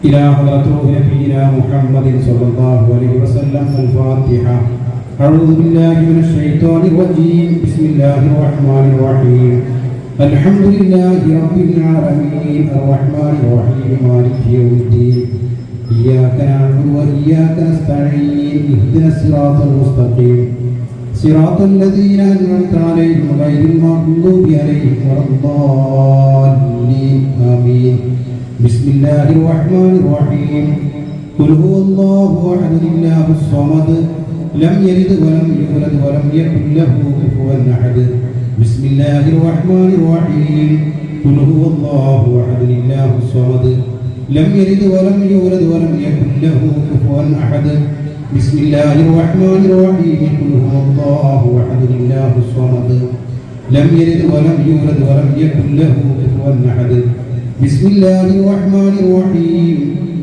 إلى حضرة نبينا محمد صلى الله عليه وسلم. الفاتحة. أعوذ بالله من الشيطان الرجيم. بسم الله الرحمن الرحيم. الحمد لله رب العالمين الرحمن الرحيم مالك يوم الدين. إياك نعبد وإياك نستعين. اهدنا الصراط المستقيم صراط الذين أنعمت عليهم غير المغضوب عليهم ولا الضالين. آمين. بسم الله الرحمن الرحيم. قل هو الله أحد الله الصمد لم يلد ولم يولد ولم يكن له كفوا أحد. بسم الله الرحمن الرحيم. قل هو الله أحد الله الصمد لم يلد ولم يولد ولم يكن له كفوا أحد. بسم الله الرحمن الرحيم. قل هو الله أحد الله الصمد لم يلد ولم يولد ولم يكن له كفوا أحد. بسم الله الرحمن الرحيم.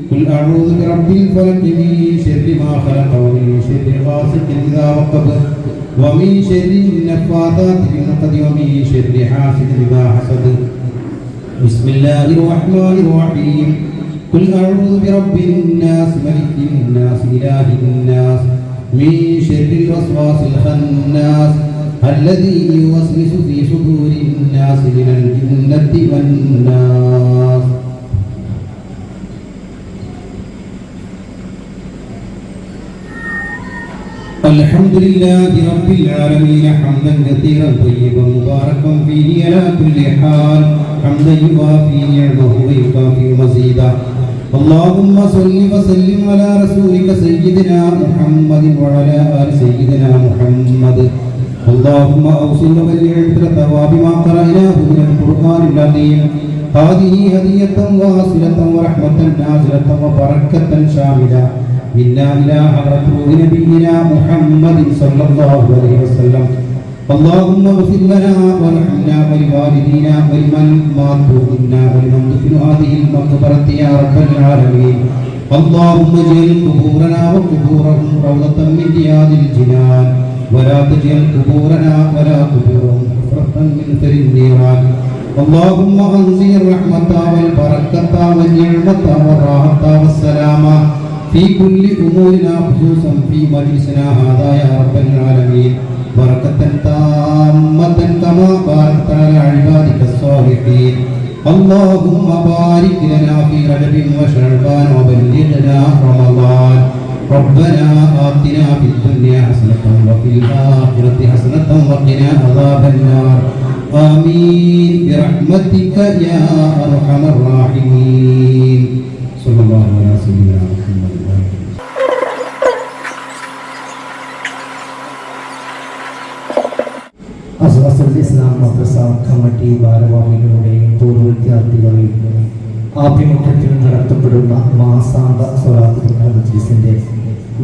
قل أعوذ برب الفلق من شر ما خلق ومن شر غاسق إذا وقب ومن شر النفاثات في العقد ومن شر حاسد إذا حسد. بسم الله الرحمن الرحيم. قل أعوذ برب الناس ملك الناس إله الناس من شر الوسواس الخناس الذي يوسوس في صدور الناس من الجنة والناس. الحمد لله رب العالمين حمدا كثيرا طيبا مباركا فيه على كل حال حمدا يوافي نعمه ويكافئ مزيدا. اللهم صل وسلم على رسولك سيدنا محمد وعلى آل سيدنا محمد. اللهم أوصل وبلغ مثل ثواب ما قرأناه من القرآن العظيم. هذه هدية واصلة ورحمة نازلة وبركة شاملة منا إلى حضرة نبينا محمد صلى الله عليه وسلم. اللهم اغفر لنا وارحمنا ولوالدينا ولمن ماتوا منا ولمن دفن هذه المقبرة يا رب العالمين. اللهم اجعل قبورنا وقبورهم روضة من رياض الجنان ولا تجعل قبورنا ولا قبورهم حفرة من ثر النيران. اللهم انزل الرحمة والبركة والنعمة والراحة والسلامة في كل أمورنا خصوصا في مجلسنا هذا يا رب العالمين. بركة تامة كما باركت على عبادك الصالحين. اللهم بارك لنا في رجب وشعبان وبلغنا رمضان. ربنا آتنا في الدنيا حسنة وفي الآخرة حسنة وقنا عذاب النار. آمين برحمتك يا أرحم الراحمين. صلى الله على سيدنا محمد. ഇസ്ലാം മദ്രസ committee ഭാരവാഹികളുടെയും പൂർവ്വ വിദ്യാർത്ഥികളെയും ആഭിമുഖ്യത്തിൽ നടത്തപ്പെടുന്ന മാസാന്ത സ്വലാത്ത് മജ്‌ലിസിന്റെ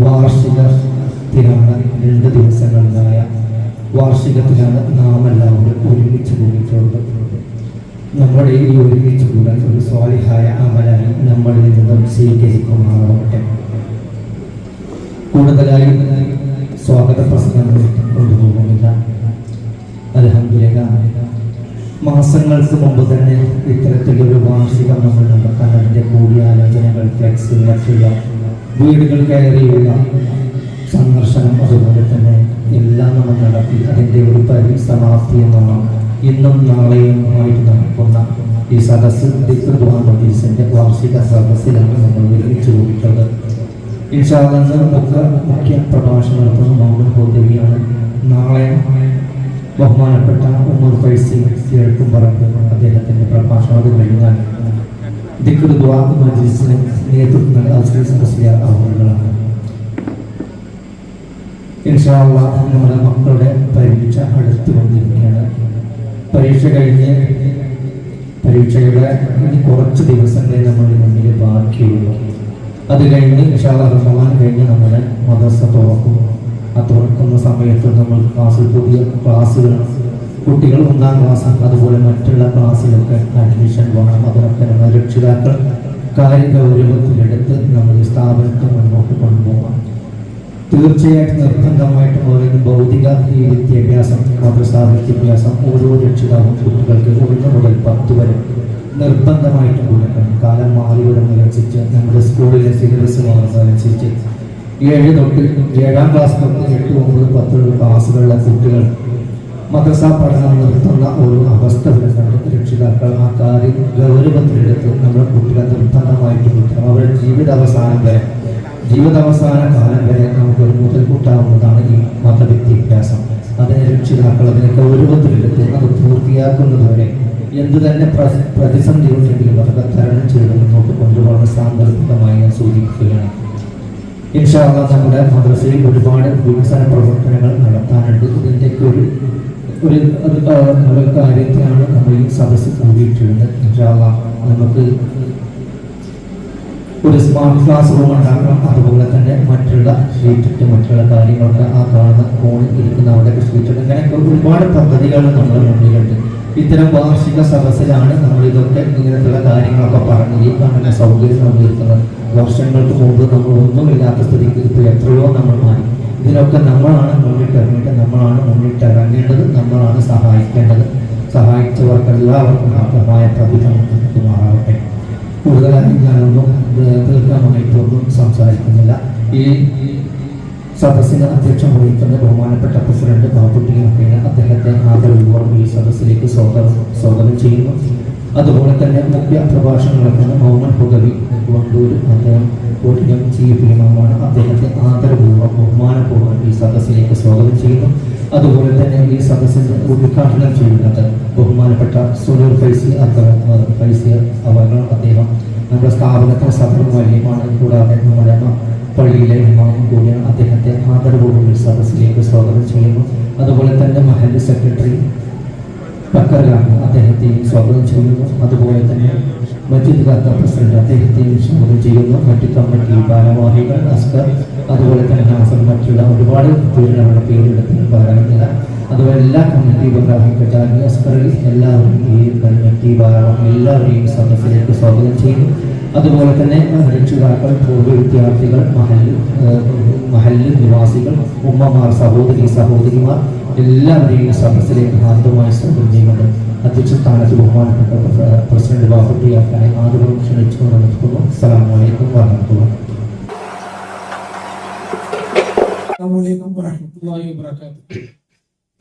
വാർഷികത്തിലാണ് 2 ദിവസങ്ങളിലായ വാർഷികത്തിലാണ് നാം എല്ലാവരും ഒരുമിച്ച് കൂടിയിട്ടുള്ളത്. നമ്മുടെ ഈ ഒരുമിച്ച് കൂടാൻ ഒരു സ്വാലിഹായ അമലായി നമ്മളിൽ നിന്നും സ്വീകരിക്കുമാറാവട്ടെ. കൂടുതലായി സ്വാഗത പ്രസംഗങ്ങൾ കൊണ്ടുപോകുന്നില്ല. അൽഹംദുലില്ലാഹ് മാസങ്ങൾക്ക് മുമ്പ് തന്നെ ഇത്തരത്തിലൊരു വാർഷികം നമ്മൾ നടത്താൻ അതിൻ്റെ കൂടിയാലോചനകൾ ഫ്ലെക്സുകളൊക്കെയുള്ള വീടുകൾ കയറിയുള്ള സന്ദർശനം അതുപോലെ തന്നെ എല്ലാം നമ്മൾ നടത്തി അതിൻ്റെ ഒരു പരിസമാപ്തി എന്നാണ് ഇന്നും നാളെയും ആയിട്ട് നടക്കുന്ന ഈ സദസ്സ് മജ്‌ലിസിന്റെ വാർഷിക സദസ്സിലാണ് നമ്മൾ ഒരുമിച്ച് കൂടിയിട്ടുള്ളത്. ഇൻഷാ അല്ലാഹ് മുഖ്യ പ്രഭാഷണം നടത്തുന്ന മുഹമ്മദ് ഹുദവിയാണ്. നാളെ ബഹുമാനപ്പെട്ട ഉമർ ഫൈസി കേൾക്കുംപറമ്പ് അദ്ദേഹത്തിന്റെ പ്രഭാഷണം കഴിഞ്ഞാൽ ദിക്ർ ദുആ മജ്‌ലിസിന് നേതൃത്വം നൽകുന്നതാണ്. ഇൻഷാ അല്ലാഹ് നമ്മുടെ മക്കളുടെ പരീക്ഷ അടുത്ത് വന്നിരിക്കുകയാണ്. പരീക്ഷയുടെ ഇനി കുറച്ച് ദിവസങ്ങളെ നമ്മുടെ മുന്നിൽ ബാക്കിയുള്ളൂ. അത് കഴിഞ്ഞ് ഇൻഷാ അല്ലാഹ് റമദാൻ കഴിഞ്ഞ് നമ്മുടെ മദ്രസ തുറക്കും. ആ തുറക്കുന്ന സമയത്ത് നമ്മൾ പുതിയ ക്ലാസ്സുകൾ കുട്ടികൾ 1-ാം ക്ലാസ് അതുപോലെ മറ്റുള്ള ക്ലാസ്സിലൊക്കെ അഡ്മിഷൻ വേണം. അതിനൊക്കെ നമ്മുടെ രക്ഷിതാക്കൾ കാര്യഗൗരവത്തിലെടുത്ത് നമ്മൾ സ്ഥാപനത്തെ മുന്നോട്ട് കൊണ്ടുപോകാം. തീർച്ചയായിട്ടും നിർബന്ധമായിട്ടും ഓരോ ഭൗതിക വിദ്യാഭ്യാസം മദ്രസാ വിദ്യാഭ്യാസം ഓരോ രക്ഷിതാവും കുട്ടികൾക്ക് 1 മുതൽ 10 വരെ നിർബന്ധമായിട്ടും കൊടുക്കണം. കാലം മാറി വരുന്ന മാറുന്നതനുസരിച്ച് നമ്മുടെ സ്കൂളിലെ സിലബസ് മാറുന്നതനുസരിച്ച് 7 തൊട്ട് 7ാം ക്ലാസ് തൊട്ട് 8, 9, 10 ക്ലാസ്സുകളിലെ കുട്ടികൾ മദ്രസ പഠനം നിർത്തുന്ന ഒരു അവസ്ഥ വരുന്നുണ്ട്. രക്ഷിതാക്കൾ ആ കാര്യം ഗൗരവത്തിലെടുത്ത് നമ്മുടെ കുട്ടികളെ നിർബന്ധമായിട്ട് കിട്ടണം. അവരുടെ ജീവിതാവസാന കാലം വരെ നമുക്കൊരു മുതൽക്കൂട്ടാവുന്നതാണ് ഈ മതവിദ്യാഭ്യാസം. അതിനെ രക്ഷിതാക്കൾ അതിനെ ഗൗരവത്തിലെടുത്ത് അത് പൂർത്തിയാക്കുന്നതുവരെ എന്തു തന്നെ പ്രതിസന്ധി ഉണ്ടെങ്കിലും അതൊക്കെ തരണം ചെയ്ത് മുന്നോട്ട് കൊണ്ടുപോകുന്ന സാങ്കല്പികമായി ഞാൻ സൂചിപ്പിക്കുകയാണ്. ഇൻഷാ അല്ലാഹ് നമ്മുടെ മദ്രസയിൽ ഒരുപാട് വികസന പ്രവർത്തനങ്ങൾ നടത്താനുണ്ട്. ഇതിൻ്റെയൊക്കെ ഒരു കാര്യത്തെയാണ് നമ്മൾ ഈ സദസ്സ് കൂടിയിട്ടുള്ളത്. ഇൻഷാ അല്ലാഹ് നമുക്ക് ഒരു സ്മാർട്ട് ക്ലാസ് റൂം ഉണ്ടാക്കണം. അതുപോലെ തന്നെ മറ്റുള്ള ഷീറ്റിട്ട് മറ്റുള്ള കാര്യങ്ങളൊക്കെ ആ കാണുന്ന ഫോണിൽ ഇരിക്കുന്ന അവിടെ ഷീറ്റിട്ട് ഇങ്ങനെയൊക്കെ ഒരുപാട് പദ്ധതികൾ നമ്മുടെ മുന്നിലുണ്ട്. ഇത്തരം വാർഷിക സദസ്സിലാണ് നമ്മൾ ഇതൊക്കെ ഇങ്ങനത്തുള്ള കാര്യങ്ങളൊക്കെ പറഞ്ഞ് ഈ കാണുന്ന സൗകര്യം നമ്മളിരിക്കുന്നത്. വർഷങ്ങൾക്ക് മുമ്പ് നമ്മൾ ഒന്നുമില്ലാത്ത സ്ഥിതിക്ക് ഇപ്പോൾ എത്രയോ നമ്മൾ മാറി. ഇതിനൊക്കെ നമ്മളാണ് മുന്നിട്ടിറങ്ങിയിട്ട് നമ്മളാണ് മുന്നിട്ടിറങ്ങേണ്ടത്, നമ്മളാണ് സഹായിക്കേണ്ടത്. സഹായിച്ചവർക്ക് എല്ലാവർക്കും ആത്മമായ പ്രതിഫലം കിട്ടുമാറാവട്ടെ. കൂടുതലായി ഞാനൊന്നും ദീർഘമായിട്ടൊന്നും സംസാരിക്കുന്നില്ല. ഈ സദസ്സിന് അധ്യക്ഷം വഹിക്കുന്ന ബഹുമാനപ്പെട്ട പ്രസിഡന്റ് ബാബുട്ടിയൊക്കെയാണ്. അദ്ദേഹത്തെ ആദരപൂർവ്വം ഈ സദസ്സിലേക്ക് സ്വാഗതം ചെയ്യുന്നു. അതുപോലെ തന്നെ മുഖ്യ പ്രഭാഷണം നടക്കുന്ന മുഹമ്മദ് ഹുദവി വണ്ടൂർ, അദ്ദേഹം കോട്ടയം ചീഫ് ഇമാമാണ്. അദ്ദേഹത്തെ ആദരപൂർവ്വം ബഹുമാനപൂർവ്വം ഈ സദസ്സിലേക്ക് സ്വാഗതം ചെയ്യുന്നു. അതുപോലെ തന്നെ ഈ സദസ്സിന് ഉദ്ഘാടനം ചെയ്യുന്നത് ബഹുമാനപ്പെട്ട സുനൂർ ഫൈസി അവർ. അദ്ദേഹം നമ്മുടെ സ്ഥാപനത്തിന് സദർ വലിയമാണ്, കൂടാതെ നമ്മുടെ പള്ളിയിലെ ഇമാമും കൂടിയാണ്. അദ്ദേഹത്തെ ആദരപൂർവ്വം ഈ സദസ്സിലേക്ക് സ്വാഗതം ചെയ്യുന്നു. അതുപോലെ തന്നെ മഹല്ല് സെക്രട്ടറി ബക്കറാണ്, അദ്ദേഹത്തെയും സ്വാഗതം ചെയ്യുന്നു. അതുപോലെ തന്നെ മസ്ജിദ് ഖാത്ത പ്രസിഡന്റ് അദ്ദേഹത്തെയും സ്വാഗതം ചെയ്യുന്നു. മറ്റു കമ്മിറ്റി ഭാരവാഹികൾ അസ്കർ, അതുപോലെ തന്നെ നാസർ, മറ്റുള്ള ഒരുപാട് പേരുടെ പേരെടുത്ത് പറയുന്നില്ല. അതുപോലെ എല്ലാ കമ്മിറ്റി ഭാരവാഹികൾ അസ്കറിൽ എല്ലാവരും ഈ കമ്മിറ്റി ഭാരവാഹികൾ എല്ലാവരെയും സദസ്സിലേക്ക് സ്വാഗതം ചെയ്യുന്നു. അതുപോലെ തന്നെ രക്ഷിതാക്കൾ, പൂർവ്വ വിദ്യാർത്ഥികൾ, മഹല്ല് നിവാസികൾ, ഉമ്മമാർ, സഹോദരിമാർ എല്ലാവരെയും സദസ്സിലേക്ക് ഹാർദമായി സ്വാഗതം ചെയ്യുന്നുണ്ട്. അധ്യക്ഷ സ്ഥാനത്ത് ബഹുമാനപ്പെട്ട പ്രസിഡന്റ് ബാബുട്ടിയാക്കാനെ ആദരവ് ക്ഷണിച്ചുകൊണ്ട് നിർത്തുന്നു. അസ്സലാമു അലൈക്കും വറഹ്മത്തുള്ളാഹി വബറകാതുഹു.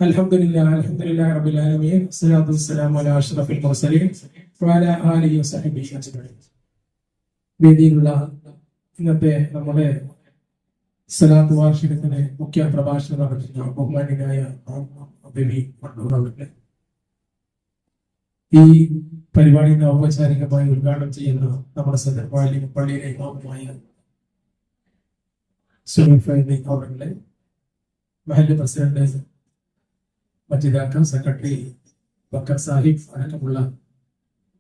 അൽഹംദുലില്ലാഹി റബ്ബിൽ ആലമീൻ. സ്വല്ലല്ലാഹു വസ്സലാമു അലാ അഷ്റഫിൽ മുർസലീൻ വഅലാ ആലിഹി വസഹ്ബിഹി അജ്മഈൻ. വേദിയിലുള്ള ഇന്നത്തെ നമ്മുടെ സലാത്ത് വാർഷികത്തിന് മുഖ്യ പ്രഭാഷണം നടത്തുന്ന ബഹുമാന്യനായ ഈ പരിപാടി ഔപചാരികമായി ഉദ്ഘാടനം ചെയ്യുന്ന നമ്മുടെ സദർ പള്ളിയിലെ ഇമാമുമായ അവരുടെ മഹല്ല് പ്രസിഡന്റ്, മസ്ജിദ് സെക്രട്ടറി ബക്കർ സാഹിബ് അടക്കമുള്ള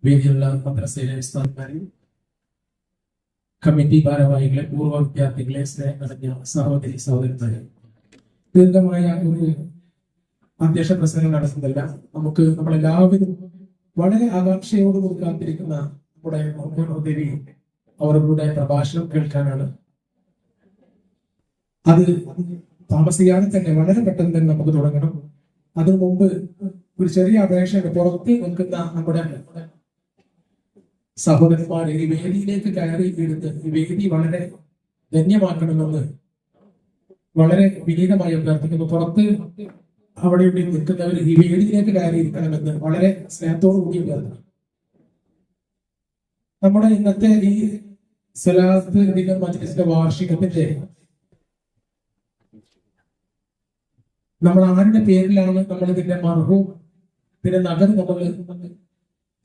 വേദിയുള്ള മദ്രസയിലെ ഉസ്താദുമാരെയും കമ്മിറ്റി ഭാരവാഹികളെ, പൂർവ്വ വിദ്യാർത്ഥികളെ, സ്നേഹം നിറഞ്ഞ സഹോദരന്മാരെ, ദീർഘമായ ഒരു അധ്യക്ഷ പ്രസംഗം നടത്തുന്നില്ല. നമുക്ക് നമ്മളെല്ലാവരും വളരെ ആകാംക്ഷയോടുകൂടി കാത്തിരിക്കുന്ന നമ്മുടെ മുഹമ്മദ് അവരുടെ പ്രഭാഷണം കേൾക്കാനാണ്. അത് താമസിയാതെ തന്നെ വളരെ പെട്ടെന്ന് തന്നെ നമുക്ക് തുടങ്ങണം. അതിനു മുമ്പ് ഒരു ചെറിയ അപേക്ഷയുണ്ട്. പുറത്ത് നിൽക്കുന്ന നമ്മുടെ സഹോദരന്മാരെ ഈ വേദിയിലേക്ക് കയറി എടുത്ത് ഈ വേദി വളരെ ധന്യമാക്കണമെന്ന് വളരെ വിനീതമായി അഭ്യർത്ഥിക്കുന്നു. പുറത്ത് അവിടെ ഇവിടെ നിൽക്കുന്നവർ ഈ വേദിയിലേക്ക് കയറിയിരിക്കണമെന്ന് വളരെ സ്നേഹത്തോടു കൂടി അഭ്യർത്ഥിക്കുന്നു. നമ്മുടെ ഇന്നത്തെ ഈ സലാത്ത് ദിക്ർ മജ്‌ലിസിന്റെ വാർഷികത്തിന്റെ നമ്മൾ ആരുടെ പേരിലാണ് നമ്മൾ ഇതിന്റെ മർഹൂം പിന്നെ നഗർ നമ്മൾ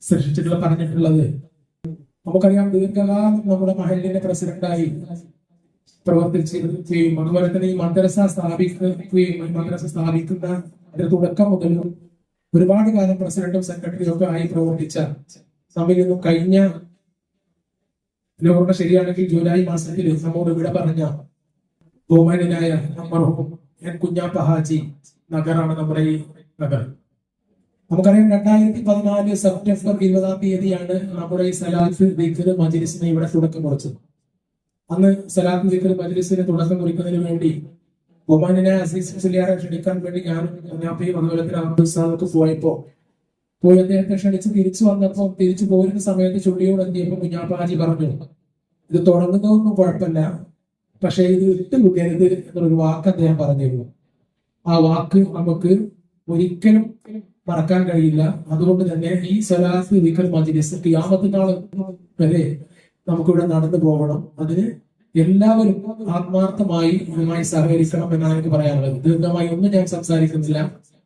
സൃഷ്ടിച്ചിട്ടുള്ള പറഞ്ഞിട്ടുള്ളത്. നമുക്കറിയാം, ദീർഘകാലം നമ്മുടെ മഹല്ലിന്റെ പ്രസിഡന്റായി പ്രവർത്തിക്കുകയും അതുപോലെ തന്നെ ഈ മദ്രസ സ്ഥാപിക്കുന്ന അതിന്റെ തുടക്കം മുതൽ ഒരുപാട് കാലം പ്രസിഡന്റും സെക്രട്ടറിയും ഒക്കെ ആയി പ്രവർത്തിച്ച നമ്മിൽ നിന്നും കഴിഞ്ഞ ലോകം ശരിയാണെങ്കിൽ ജൂലൈ മാസത്തിൽ നമ്മോട് ഇവിടെ പറഞ്ഞ ബഹുമാന്യനായ മർഹൂം കുഞ്ഞാപ്പ ഹാജി നഗറാണ് നമ്മുടെ ഈ നഗർ. നമുക്കറിയാം, 2014 സെപ്റ്റംബർ 20-ാം തീയതിയാണ് നമ്മുടെ ഈ സലാത്ത് ദിക്ർ മജ്‌ലിസിന് ഇവിടെ തുടക്കം കുറിച്ചത്. അന്ന് സലാത്ത് ദിക്ർ മജ്‌ലിസിന് തുടക്കം കുറിക്കുന്നതിന് വേണ്ടി ബഹുമാന്യനായ അസീസ് മുസ്ലിയാരെ ക്ഷണിക്കാൻ വേണ്ടി ഞാനും കുഞ്ഞാപ്പയും അതുപോലെ തന്നെ അബ്ദുസ്സാദൊക്കെ പോയി അദ്ദേഹത്തെ ക്ഷണിച്ച് തിരിച്ചു വന്നപ്പോൾ തിരിച്ചു പോരുന്ന സമയത്ത് ചുള്ളിയോട് എന്തിയപ്പോൾ കുഞ്ഞാപ്പ ഹാജി പറഞ്ഞു, ഇത് തുടങ്ങുന്നതൊന്നും കുഴപ്പമില്ല, പക്ഷെ ഇത് വിട്ടുകൊടുക്കരുത് എന്നൊരു വാക്ക് അദ്ദേഹം പറഞ്ഞിരുന്നു. ആ വാക്ക് നമുക്ക് ഒരിക്കലും മറക്കാൻ കഴിയില്ല. അതുകൊണ്ട് തന്നെ ഈ സ്വലാത്ത് ദിക്ർ മജ്ലിസ് ഖിയാമത്ത് നാൾ വരെ നമുക്കിവിടെ നടന്നു പോകണം. അതിന് എല്ലാവരും ആത്മാർത്ഥമായി ഇതിനായി സഹകരിക്കണം എന്നാണ് എനിക്ക് പറയാനുള്ളത്. ദീർഘമായി ഒന്നും ഞാൻ സംസാരിക്കുന്നില്ല.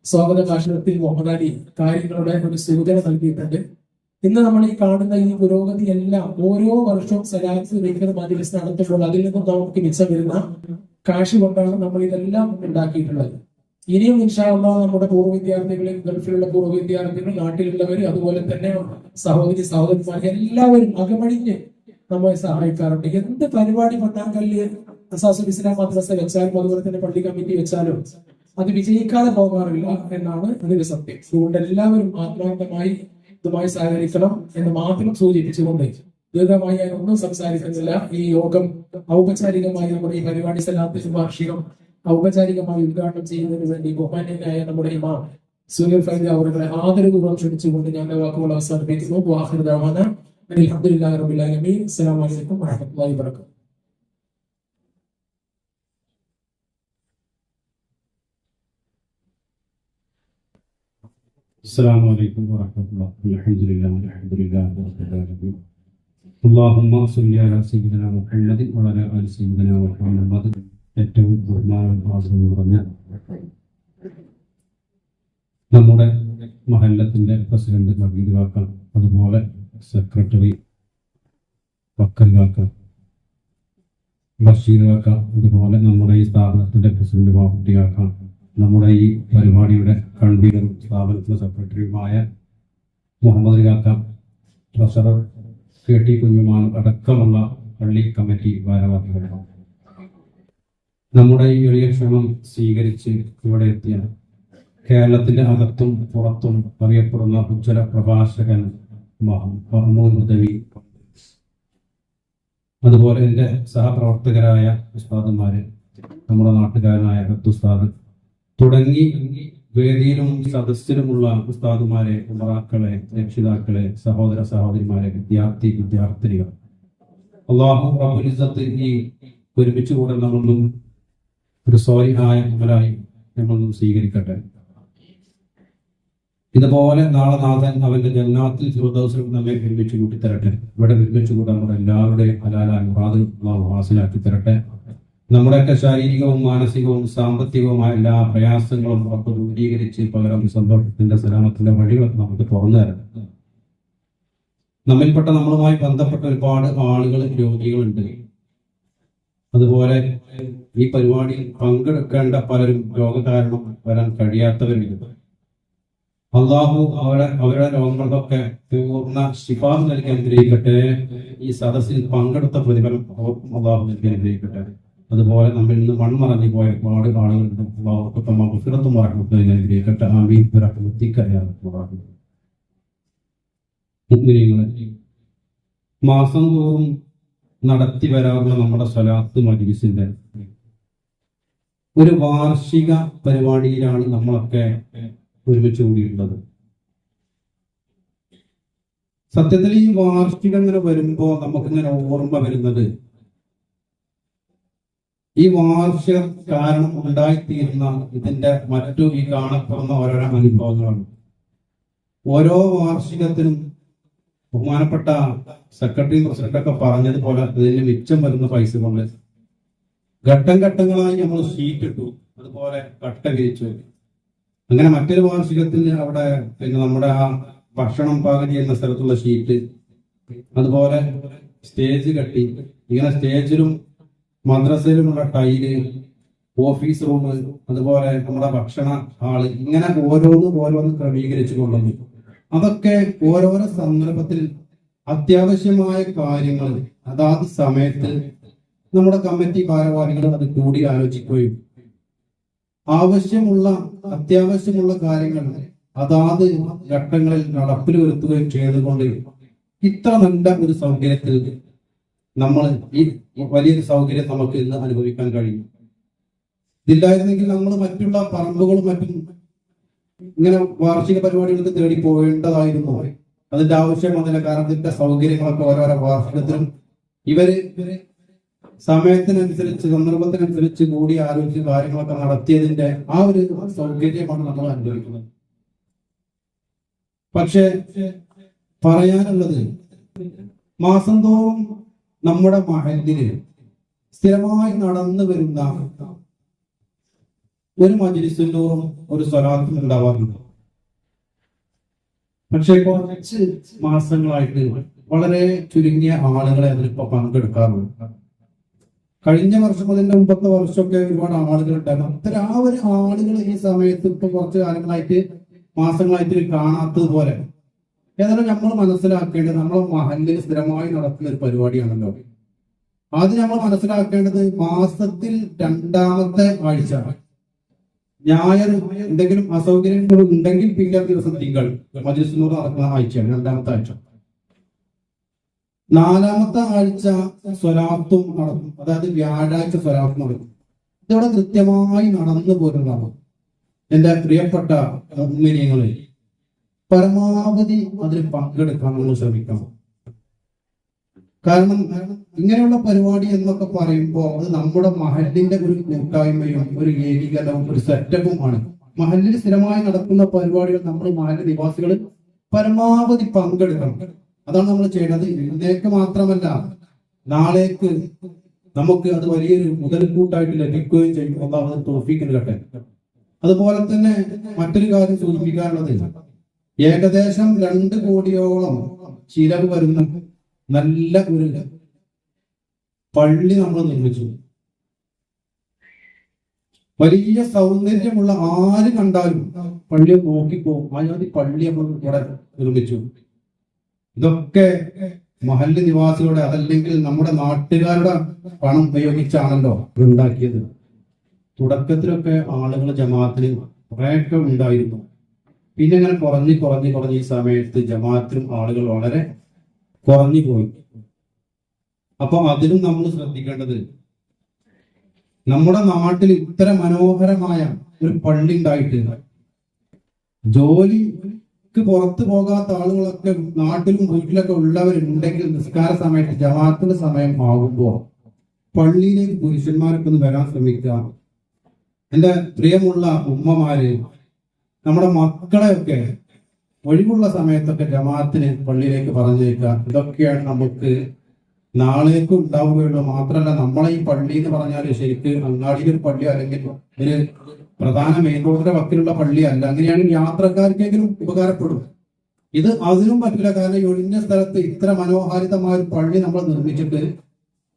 സ്വാഗത ഭാഷണത്തിൽ മുഹമ്മദ് അലി കാര്യങ്ങളുടെ ഒരു സൂചന നൽകിയിട്ടുണ്ട്. ഇന്ന് നമ്മൾ ഈ കാണുന്ന ഈ പുരോഗതി എല്ലാം ഓരോ വർഷവും സ്വലാത്ത് ദിക്ർ മജ്ലിസ് നടത്തുമ്പോൾ അതിൽ നിന്നും നമുക്ക് മിച്ചം വരുന്ന കാശ് കൊണ്ടാണ് നമ്മൾ ഇതെല്ലാം ഉണ്ടാക്കിയിട്ടുള്ളത്. ഇനിയും ഇൻഷാ അല്ലാഹ് നമ്മുടെ പൂർവ്വ വിദ്യാർത്ഥികൾ, ഗൾഫിലുള്ള പൂർവ്വ വിദ്യാർത്ഥികൾ, നാട്ടിലുള്ളവർ, അതുപോലെ തന്നെ സഹോദരി സഹോദരന്മാർ എല്ലാവരും അകമഴിഞ്ഞ് നമ്മളെ സഹായിക്കാറുണ്ട്. എന്ത് പരിപാടി പട്ടാങ്കല്ല് അസാസുൽ ഇസ്ലാം മദ്രസ വെച്ചാലും അതുപോലെ തന്നെ പള്ളി കമ്മിറ്റി വെച്ചാലും അത് വിജയിക്കാതെ പോകാറില്ല എന്നാണ് അതിന്റെ സത്യം. അതുകൊണ്ട് എല്ലാവരും ആത്മാർത്ഥമായി ഇതുമായി സഹകരിക്കണം എന്ന് മാത്രം സൂചിപ്പിച്ചുകൊണ്ട് ദീർഘമായി ഞാൻ ഒന്നും സംസാരിക്കുന്നില്ല. ഈ യോഗം ഔപചാരികമായി നമ്മുടെ ഈ പരിപാടി സലാത്ത് വാർഷികം ഔപചാരികമായി ഉദ്ഘാടനം ചെയ്യുന്നതിന് വേണ്ടി ബഹുമാന്യനായ നമ്മുടെ ഇമാം സുഹൈൽ ഫൈസി അവരുടെ ആദരപൂർവ്വം ക്ഷണിച്ചുകൊണ്ട് ഞാൻ വാക്കുകൾ അവസാനിപ്പിക്കുന്നു. വാഹിർ ദഅവാന അൽഹംദുലില്ലാഹി റബ്ബിൽ ആലമീൻ. അസ്സലാമു അലൈക്കും വറഹ്മത്തുള്ളാഹി വബറകാതുഹു. السلام عليكم ورحمة الله. الحمد لله رب العالمين. اللهم صل على سيدنا محمد وعلى آل سيدنا محمد. ഏറ്റവും ബഹുമാനം പറഞ്ഞ നമ്മുടെ മഹല്ലത്തിന്റെ പ്രസിഡന്റ് മജീദ് കാക്ക, അതുപോലെ സെക്രട്ടറി ബക്കർ കാക്ക, ബഷീർ കാക്ക, അതുപോലെ നമ്മുടെ ഈ സ്ഥാപനത്തിന്റെ പ്രസിഡന്റ് ബാബുട്ടി കാക്ക, നമ്മുടെ ഈ പരിപാടിയുടെ കൺവീനറും സ്ഥാപനത്തിലെ സെക്രട്ടറിയുമായ മുഹമ്മദ് കാക്ക, ട്രഷറർ KT കുഞ്ഞുമാൻ അടക്കമുള്ള പള്ളി കമ്മിറ്റി ഭാരവാഹികൾ, നമ്മുടെ ഈ എളിയ ക്ഷണം സ്വീകരിച്ച് ഇവിടെ എത്തിയ കേരളത്തിന്റെ അകത്തും പുറത്തും അറിയപ്പെടുന്ന ഉജ്ജ്വല പ്രഭാഷകൻ മഹ്മൂദ് ഉദവി, അതുപോലെ എൻ്റെ സഹപ്രവർത്തകരായ ഉസ്താദുമാര്, നമ്മുടെ നാട്ടുകാരനായ ഉസ്താദ് തുടങ്ങി വേദിയിലും സദസ്സിലുമുള്ള ഉസ്താദുമാരെ, ഉമറാക്കളെ, രക്ഷിതാക്കളെ, സഹോദര സഹോദരിമാരെ, വിദ്യാർത്ഥിനികൾ, അല്ലാഹു റബ്ബുൽ ഇസ്സത്ത് ഈ ഒരുമിച്ച് കൂടെ നമ്മളൊന്നും ഒരു സ്വാലിഹായ അമലായി നമ്മളൊന്നും സ്വീകരിക്കട്ടെ. ഇതുപോലെ നാളെ നാഥൻ അവന്റെ ജന്നാത്തിൽ ഫിർദൗസിൽ നമ്മെ ഒരുമിച്ച് കൂട്ടിത്തരട്ടെ. ഇവിടെ ഒരുമിച്ച് കൂടെ നമ്മുടെ എല്ലാവരുടെയും ഹലാലായ മുറാദ് അല്ലാഹു ഹാസിലാക്കി തരട്ടെ. നമ്മുടെയൊക്കെ ശാരീരികവും മാനസികവും സാമ്പത്തികവുമായ എല്ലാ പ്രയാസങ്ങളും ഒക്കെ ദൂരീകരിച്ച് പകരം സന്തോഷത്തിന്റെ സലാമത്തിന്റെ വഴികൾ നമുക്ക് തുറന്നു തരട്ടെ. നമ്മിൽപ്പെട്ട നമ്മളുമായി ബന്ധപ്പെട്ട ഒരുപാട് ആളുകൾ, രോഗികളുണ്ട്. അതുപോലെ ഈ പരിപാടിയിൽ പങ്കെടുക്കേണ്ട പലരും രോഗ കാരണം വരാൻ കഴിയാത്തവരുണ്ട്. അള്ളാഹു അവരുടെ രോഗങ്ങൾക്കൊക്കെ പൂർണ്ണ ശിഫ നൽകി അനുഗ്രഹിക്കട്ടെ. ഈ സദസ്സിൽ പങ്കെടുത്ത പ്രതിഫലം അള്ളാഹു നൽകി അനുഗ്രഹിക്കട്ടെ. അതുപോലെ നമ്മിൽ നിന്ന് മൺമറഞ്ഞു പോയ ഒരുപാട് ആളുകളുണ്ട്. അള്ളാഹുത്തും അനുഗ്രഹിക്കട്ടെ. ആമീൻ മാസം തോറും നടത്തി വരാറുള്ള നമ്മുടെ സ്വലാത്ത് മജ്ലിസിന്റെ ഒരു വാർഷിക പരിപാടിയിലാണ് നമ്മളൊക്കെ ഒരുമിച്ച് കൂടിയിട്ടുള്ളത്. സത്യത്തിൽ ഈ വാർഷികം ഇങ്ങനെ വരുമ്പോ നമുക്കിങ്ങനെ ഓർമ്മ വരുന്നത് ഈ വാർഷിക കാരണം ഉണ്ടായിത്തീരുന്ന ഇതിന്റെ മറ്റു ഈ കാണപ്പെടുന്ന ഓരോരോ അനുഭവങ്ങളാണ്. ഓരോ വാർഷികത്തിനും ബഹുമാനപ്പെട്ട സെക്രട്ടറി പ്രസിഡന്റൊക്കെ പറഞ്ഞതുപോലെ അതിന് മിച്ചം വരുന്ന പൈസ കൊണ്ട് ഘട്ടം ഘട്ടങ്ങളായി നമ്മൾ ഷീറ്റ് ഇട്ടു, അതുപോലെ കട്ട വിരിച്ചു. അങ്ങനെ മറ്റൊരു വാർഷികത്തിന് അവിടെ പിന്നെ നമ്മുടെ ആ ഭക്ഷണം പാകം ചെയ്യുന്ന സ്ഥലത്തുള്ള ഷീറ്റ്, അതുപോലെ സ്റ്റേജ് കെട്ടി, ഇങ്ങനെ സ്റ്റേജിലും മദ്രസയിലുമുള്ള ടൈല്, ഓഫീസ് റൂം, അതുപോലെ നമ്മുടെ ഭക്ഷണ ഹാള്, ഇങ്ങനെ ഓരോന്ന് ക്രമീകരിച്ചു കൊണ്ടുവന്നു. അതൊക്കെ ഓരോരോ സന്ദർഭത്തിൽ അത്യാവശ്യമായ കാര്യങ്ങൾ അതാത് സമയത്ത് നമ്മുടെ കമ്മിറ്റി ഭാരവാഹികൾ അത് കൂടി ആലോചിക്കുകയും അത്യാവശ്യമുള്ള കാര്യങ്ങൾ അതാത് ഘട്ടങ്ങളിൽ നടപ്പിൽ വരുത്തുകയും ചെയ്തുകൊണ്ട് ഇത്ര നല്ല ഒരു സൗകര്യത്തിൽ നമ്മൾ ഈ വലിയൊരു സൗകര്യം നമുക്ക് ഇന്ന് അനുഭവിക്കാൻ കഴിയും. ഇതില്ലായിരുന്നെങ്കിൽ നമ്മൾ മറ്റുള്ള പറമ്പുകളും മറ്റും ഇങ്ങനെ വാർഷിക പരിപാടികൾക്ക് തേടി പോകേണ്ടതായിരുന്നു. അതിന്റെ ആവശ്യം അതിന്റെ കാരണം ഇതിന്റെ സൗകര്യങ്ങളൊക്കെ ഓരോരോ വാർഷികത്തിലും ഇവര് സമയത്തിനനുസരിച്ച് സന്ദർഭത്തിനനുസരിച്ച് കൂടി ആലോചിച്ച് കാര്യങ്ങളൊക്കെ നടത്തിയതിന്റെ ആ ഒരു സൗകര്യമാണ് നമ്മൾ അനുഭവിക്കുന്നത്. പക്ഷെ പറയാനുള്ളത്, മാസം തോറും നമ്മുടെ മഹല്ലില് സ്ഥിരമായി നടന്നു വരുന്ന ഒരു മജ്‌ലിസും ഒരു സ്വലാത്തും ഉണ്ടാവാറുണ്ട്. പക്ഷെ കുറച്ച് മാസങ്ങളായിട്ട് വളരെ ചുരുങ്ങിയ ആളുകളെ അതിലിപ്പോ പങ്കെടുക്കാറുണ്ട്. കഴിഞ്ഞ വർഷം, അതിന്റെ മുമ്പത്തെ വർഷമൊക്കെ ഒരുപാട് ആളുകൾ ഉണ്ടായിരുന്നു. അത്തരം ആ ഒരു ആളുകൾ ഈ സമയത്ത് ഇപ്പൊ കുറച്ച് കാലങ്ങളായിട്ട് മാസങ്ങളായിട്ട് കാണാത്തതുപോലെ. ഏതായാലും നമ്മൾ മനസ്സിലാക്കേണ്ടത്, നമ്മളെ മഹല്ലിൽ സ്ഥിരമായി നടക്കുന്ന ഒരു പരിപാടിയാണല്ലോ. ആദ്യം നമ്മൾ മനസ്സിലാക്കേണ്ടത്, മാസത്തിൽ 2ാമത്തെ ആഴ്ച ഞായർ എന്തെങ്കിലും അസൗകര്യങ്ങൾ ഉണ്ടെങ്കിൽ പിന്നെ ദിവസം തിങ്കൾ മജ്‌ലിസ് നൂർ നടക്കുന്ന ആഴ്ചയാണ് 2ാമത്തെ ആഴ്ച. 4ാമത്തെ ആഴ്ച സ്വലാത്തും നടക്കും, അതായത് വ്യാഴാഴ്ച സ്വലാത്തും നടക്കും. ഇതോടെ കൃത്യമായി നടന്നു പോരുന്നതാണ്. എന്റെ പ്രിയപ്പെട്ട മുഅ്മിനീങ്ങളെ, പരമാവധി അതിൽ പങ്കെടുക്കാൻ നമ്മൾ ശ്രമിക്കണം. കാരണം ഇങ്ങനെയുള്ള പരിപാടി എന്നൊക്കെ പറയുമ്പോൾ അത് നമ്മുടെ മഹല്ലിന്റെ ഒരു കൂട്ടായ്മയും ഒരു ഏകീകരണവും ഒരു സെറ്റപ്പും ആണ്. മഹല്ലിൽ സ്ഥിരമായി നടക്കുന്ന പരിപാടികൾ നമ്മൾ മഹല്ല് നിവാസികൾ പരമാവധി പങ്കെടുക്കണം. അതാണ് നമ്മൾ ചെയ്യുന്നത്. ഇന്നേക്ക് മാത്രമല്ല, നാളേക്ക് നമുക്ക് അത് വലിയൊരു മുതൽക്കൂട്ടായിട്ട് ലഭിക്കുകയും ചെയ്യും. അല്ലാഹു തൗഫീഖ് നൽകട്ടെ. അതുപോലെ തന്നെ മറ്റൊരു കാര്യം സൂചിപ്പിക്കാനുള്ളത്, ഏകദേശം 2 കോടിയോളം ചിലവ് വരുന്ന നല്ല ഒരു പള്ളി നമ്മൾ നിർമ്മിച്ചു. വലിയ സൗന്ദര്യമുള്ള, ആര് കണ്ടാലും പള്ളി നോക്കിപ്പോകും. അയാതി പള്ളി നമ്മൾ ഇവിടെ നിർമ്മിച്ചു. ഇതൊക്കെ മഹല്ല് നിവാസികളുടെ, അതല്ലെങ്കിൽ നമ്മുടെ നാട്ടുകാരുടെ പണം ഉപയോഗിച്ചാണല്ലോ ഉണ്ടാക്കിയത്. തുടക്കത്തിലൊക്കെ ആളുകൾ ജമാഅത്തിന് കുറേയൊക്കെ ഉണ്ടായിരുന്നു. പിന്നെ അങ്ങനെ കുറഞ്ഞ് ഈ സമയത്ത് ജമാഅത്തിലും ആളുകൾ വളരെ കുറഞ്ഞു പോയി. അപ്പൊ അതിലും നമ്മൾ ശ്രദ്ധിക്കേണ്ടത്, നമ്മുടെ നാട്ടിൽ ഇത്ര മനോഹരമായ ഒരു പള്ളി ഉണ്ടായിട്ട് ജോലിക്ക് പുറത്തു പോകാത്ത ആളുകളൊക്കെ നാട്ടിലും വീട്ടിലൊക്കെ ഉള്ളവരുണ്ടെങ്കിൽ നിസ്കാര സമയത്ത് ജമാഅത്തിന്റെ സമയം ആകുമ്പോ പള്ളിയിലേക്ക് പുരുഷന്മാരൊക്കെ ഒന്ന് വരാൻ ശ്രമിക്കുക. എന്റെ പ്രിയമുള്ള ഉമ്മമാര്, നമ്മുടെ മക്കളെയൊക്കെ ഒഴിവുള്ള സമയത്തൊക്കെ ജമാഅത്തിന് പള്ളിയിലേക്ക് പറഞ്ഞേക്കുക. ഇതൊക്കെയാണ് നമുക്ക് നാളേക്കും ഉണ്ടാവുകയുള്ളൂ. മാത്രമല്ല, നമ്മളെ ഈ പള്ളി എന്ന് പറഞ്ഞാൽ ശരിക്ക് അങ്ങാടിയിൽ ഒരു പള്ളി അല്ലെങ്കിൽ ഒരു പ്രധാന മെയിൻ റോഡിന്റെ വക്കിലുള്ള പള്ളി അല്ല. അങ്ങനെയാണെങ്കിൽ യാത്രക്കാർക്കെങ്കിലും ഉപകാരപ്പെടും. ഇത് അതിനും പറ്റില്ല. കാരണം ഈ ഒഴിഞ്ഞ സ്ഥലത്ത് ഇത്ര മനോഹാരിതമായ ഒരു പള്ളി നമ്മൾ നിർമ്മിച്ചിട്ട്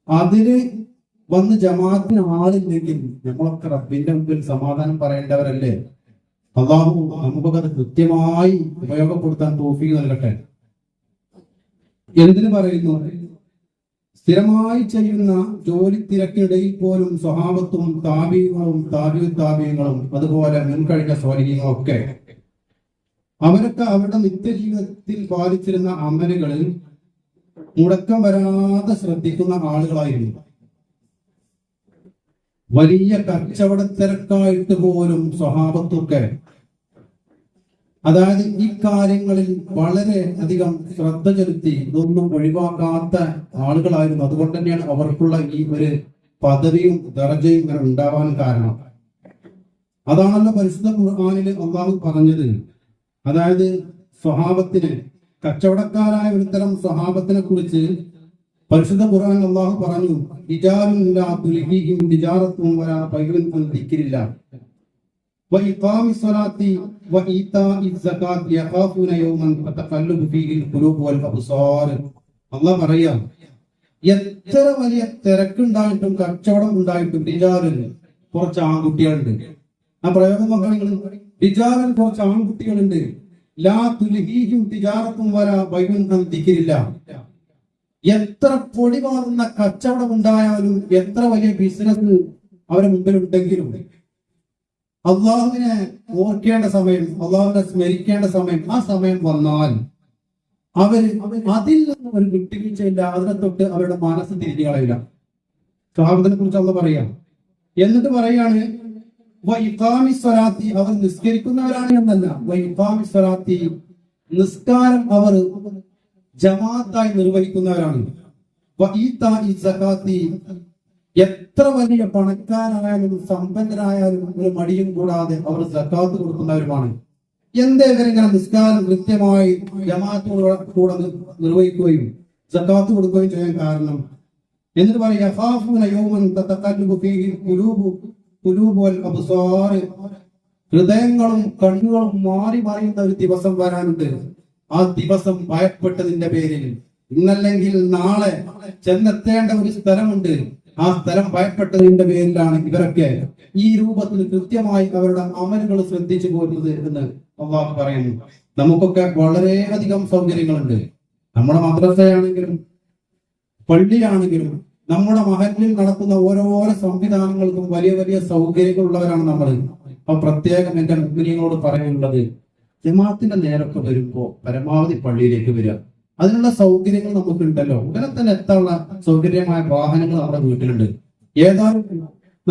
അതിന് വന്ന് ജമാഅത്തിന് ആളില്ലെങ്കിൽ നമ്മളൊക്കെ റബ്ബിന്റെ മുമ്പിൽ സമാധാനം പറയേണ്ടവരല്ലേ. അല്ലാഹു നമുക്കത് കൃത്യമായി ഉപയോഗപ്പെടുത്താൻ തൗഫീഖ് നൽകട്ടെ. എന്തിനു പറയുന്നു? സ്ഥിരമായി ചെയ്യുന്ന ജോലി തിരക്കിനിടയിൽ പോലും സ്വഹാബത്തും താബീങ്ങളും താബികളും അതുപോലെ മുൻകഴിഞ്ഞ സ്വാലിഹീങ്ങളും ഒക്കെ അവരൊക്കെ അവരുടെ നിത്യജീവിതത്തിൽ പാലിച്ചിരുന്ന അമലുകളിൽ മുടക്കം വരാതെ ശ്രദ്ധിക്കുന്ന ആളുകളായിരുന്നു. വലിയ കച്ചവട തിരക്കായിട്ട് പോലും സ്വഹാബത്തൊക്കെ, അതായത് ഈ കാര്യങ്ങളിൽ വളരെ അധികം ശ്രദ്ധ ചെലുത്തി ഇതൊന്നും ഒഴിവാക്കാത്ത ആളുകളായിരുന്നു. അതുകൊണ്ട് തന്നെയാണ് അവർക്കുള്ള ഈ ഒരു പദവിയും ദർജയും ഇങ്ങനെ ഉണ്ടാവാൻ കാരണം. അതാണല്ലോ പരിശുദ്ധ ഖുർആനിൽ അല്ലാഹു പറഞ്ഞത്. അതായത് സ്വഹാബത്തിന്, കച്ചവടക്കാരായ ഒരുതരം സ്വഹാബത്തിനെ കുറിച്ച് പരിശുദ്ധ ഖുർആനിൽ അല്ലാഹു പറഞ്ഞു, അല്ലാഹു പറയാം, എത്ര വലിയ തിരക്കുണ്ടായിട്ടും കച്ചവടം ഉണ്ടായിട്ടും റിജാലിന് കുറച്ച് ആൺകുട്ടികളുണ്ട്. ആ പ്രയോഗം നോക്കുകയാണെങ്കിൽ റിജാലിന് കുറച്ച് ആൺകുട്ടികളുണ്ട്. ലാ തുൽഹീഹിം തിജാറത്തും വലാ ബൈഉൻ അൻ ദിക്രില്ലാഹ്. എത്ര പൊടി മാറുന്ന കച്ചവടം ഉണ്ടായാലും, എത്ര വലിയ ബിസിനസ് അവരുടെ മുമ്പിൽ ഉണ്ടെങ്കിലും, അള്ളാഹുവിനെ ഓർക്കേണ്ട സമയം, അള്ളാഹുവിനെ സ്മരിക്കേണ്ട സമയം, ആ സമയം വന്നാൽ അവര് അതിൽ നിന്ന് ഒരു വിട്ടുവീഴ്ചയില്ല. അതിനെ തൊട്ട് അവരുടെ മനസ്സ് തിരിഞ്ഞു കളയില്ല. സ്വഹാബത്തിനെ കുറിച്ച് അള്ളാഹു പറയാം. എന്നിട്ട് പറയാണ്, അവർ നിസ്കരിക്കുന്നവരാണ് എന്നല്ല, നിസ്കാരം അവർ ജമാഅത്തായി നിർവഹിക്കുന്നവരാണ്. എത്ര വലിയ പണക്കാരായാലും സമ്പന്നരായാലും ഒരു മടിയും കൂടാതെ അവർ സക്കാത്ത് കൊടുക്കുന്നവരുമാണ്. എന്തേ ഇവരിങ്ങനെ നിസ്കാരം കൃത്യമായി ജമാഅത്തോടെ നിർവഹിക്കുകയും സക്കാത്ത് കൊടുക്കുകയും ചെയ്യാൻ കാരണം? എന്നിട്ട് പറയാ ഹൃദയങ്ങളും കണ്ണുകളും മാറി മറിയുന്ന ഒരു ദിവസം വരാനുണ്ട്. ആ ദിവസം ഭയപ്പെട്ടതിന്റെ പേരിൽ ഇന്നല്ലെങ്കിൽ നാളെ ചെന്നെത്തേണ്ട ഒരു സ്ഥലമുണ്ട്. ആ സ്ഥലം ഭയപ്പെട്ടതിന്റെ പേരിലാണ് ഇവരൊക്കെ ഈ രൂപത്തിൽ കൃത്യമായി അവരുടെ അമലുകൾ ശ്രദ്ധിച്ചു പോരുന്നത് എന്ന് അള്ളാഹു പറയുന്നു. നമുക്കൊക്കെ വളരെയധികം സൗകര്യങ്ങളുണ്ട്. നമ്മുടെ മദ്രസയാണെങ്കിലും പള്ളിയാണെങ്കിലും നമ്മുടെ മഹല്ലിൽ നടക്കുന്ന ഓരോരോ സംവിധാനങ്ങൾക്കും വലിയ വലിയ സൗകര്യങ്ങളുള്ളവരാണ് നമ്മൾ. അപ്പൊ പ്രത്യേകം എന്റെ മുഗ്നികളോട് പറയാനുള്ളത്, ജമാഅത്തിന്റെ നേരൊക്കെ വരുമ്പോ പരമാവധി പള്ളിയിലേക്ക് വരിക. അതിനുള്ള സൗകര്യങ്ങൾ നമുക്കുണ്ടല്ലോ. ഉടനെ തന്നെ എത്താനുള്ള സൗകര്യമായ വാഹനങ്ങൾ നമ്മുടെ വീട്ടിലുണ്ട്. ഏതായാലും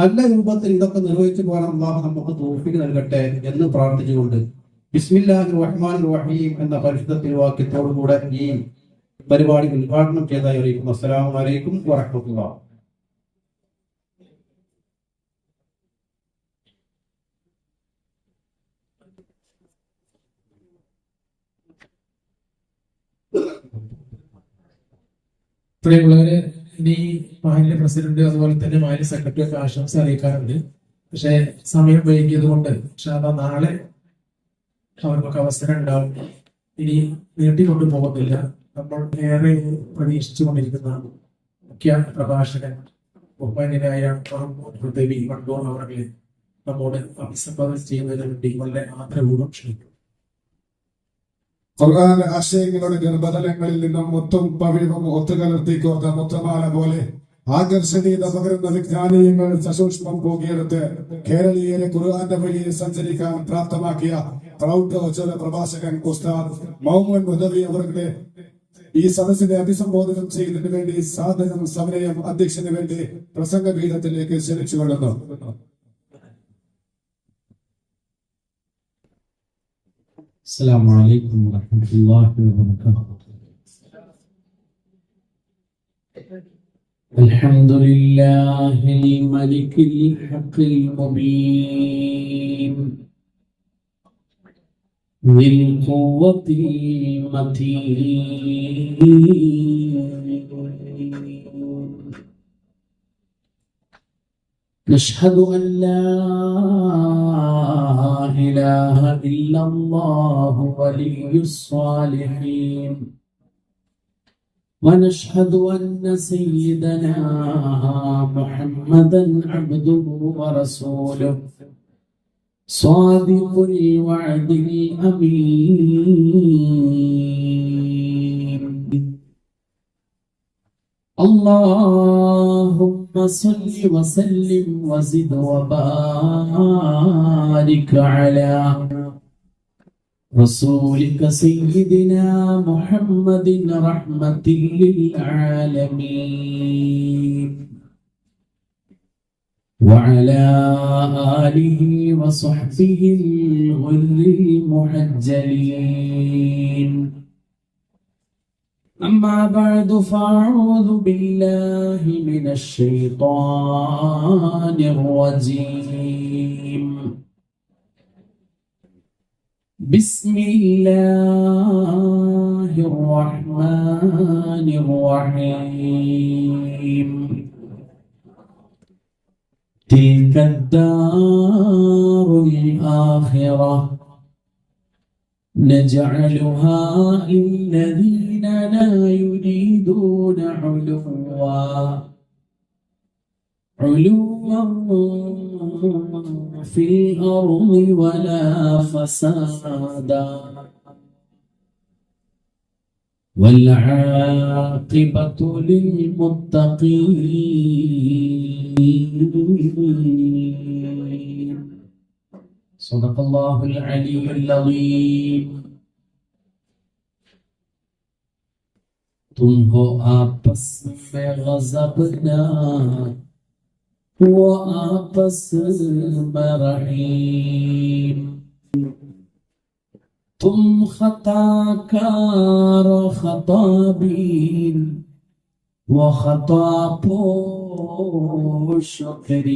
നല്ല രൂപത്തിൽ ഇതൊക്കെ നിർവഹിച്ചു പോകാൻ അല്ലാഹു നമുക്ക് തൗഫീഖ് നൽകട്ടെ എന്ന് പ്രാർത്ഥിച്ചുകൊണ്ട് ബിസ്മില്ലാഹിർ റഹ്മാനിർ റഹീം എന്ന പരിശുദ്ധ തിരുവാക്യത്തോടുകൂടെ ഈ പരിപാടി ഉദ്ഘാടനം ചെയ്തതായി അറിയിക്കുന്നു. അസ്സലാമു അലൈക്കും വറഹ്മത്തുള്ളാഹി. പ്രിയമുള്ളവരെ, ഇനി മാലിന്യ പ്രസിഡന്റ് അതുപോലെ തന്നെ മാലിന്യ സെക്രട്ടറി ഒക്കെ ആശംസ അറിയിക്കാറുണ്ട്. പക്ഷെ സമയം വൈകിയത് കൊണ്ട് നാളെ അവർക്കൊക്കെ അവസരം ഉണ്ടാവും. ഇനി നീട്ടിക്കൊണ്ടു പോകുന്നില്ല. നമ്മൾ ഏറെ പ്രതീക്ഷിച്ചു കൊണ്ടിരിക്കുന്ന മുഖ്യ പ്രഭാഷകൻ ബഹുമാന്യനായ ഹൃദവി വണ്ടൂർ അവരെ നമ്മോട് അഭിസംബോധന ചെയ്യുന്നതിന് വേണ്ടി വളരെ ആദരപൂർവ്വം ക്ഷണിക്കും. ഖുർആന്റെ ആശയങ്ങളുടെ ഗർഭതലങ്ങളിൽ നിന്നും മുത്തും പവിഴവും ഒത്തുകലർത്തി കോർത്ത മുത്തമാല പോലെ ആകർഷണീയത പകരുന്ന വിജ്ഞാനീയങ്ങൾ സസൂക്ഷ്മം പോകിയെടുത്ത് കേരളീയരെ ഖുർആന്റെ വഴിയിൽ സഞ്ചരിക്കാൻ പ്രാപ്തമാക്കിയ പ്രൗഢോജ്വല പ്രഭാഷകൻ ഉസ്താദ് മുഹമ്മദ് ഹുദവി അവരുടെ ഈ സദസ്സിനെ അഭിസംബോധനം ചെയ്യുന്നതിന് വേണ്ടി സാധനം സമയം അധ്യക്ഷന് വേണ്ടി പ്രസംഗ പീഠത്തിലേക്ക് ക്ഷണിച്ചു കൊള്ളുന്നു. السلام عليكم ورحمة الله وبركاته. الحمد لله الملك الحق المبين ذي القوة المتين نشهد أن لا إله إلا الله ولي الصالحين ونشهد أن سيدنا محمدا عبده ورسوله صادق الوعد الأمين. اللهم صل وسلم وزد وبارك على رسولك سيدنا محمد رحمة للعالمين وعلى آله وصحبه الغر المحجلين. أما بعد فأعوذ بالله من الشيطان الرجيم. بسم الله الرحمن الرحيم. تلك الدار الآخرة نجعلها للذين لا يريدون علوا في الأرض ولا فسادا والعاقبة للمتقين. صدق الله العلي العظيم. तुम हो आपस में गज़बना वो आपस में रहीम. तुम खताकार खताबीन وخطا پوش کری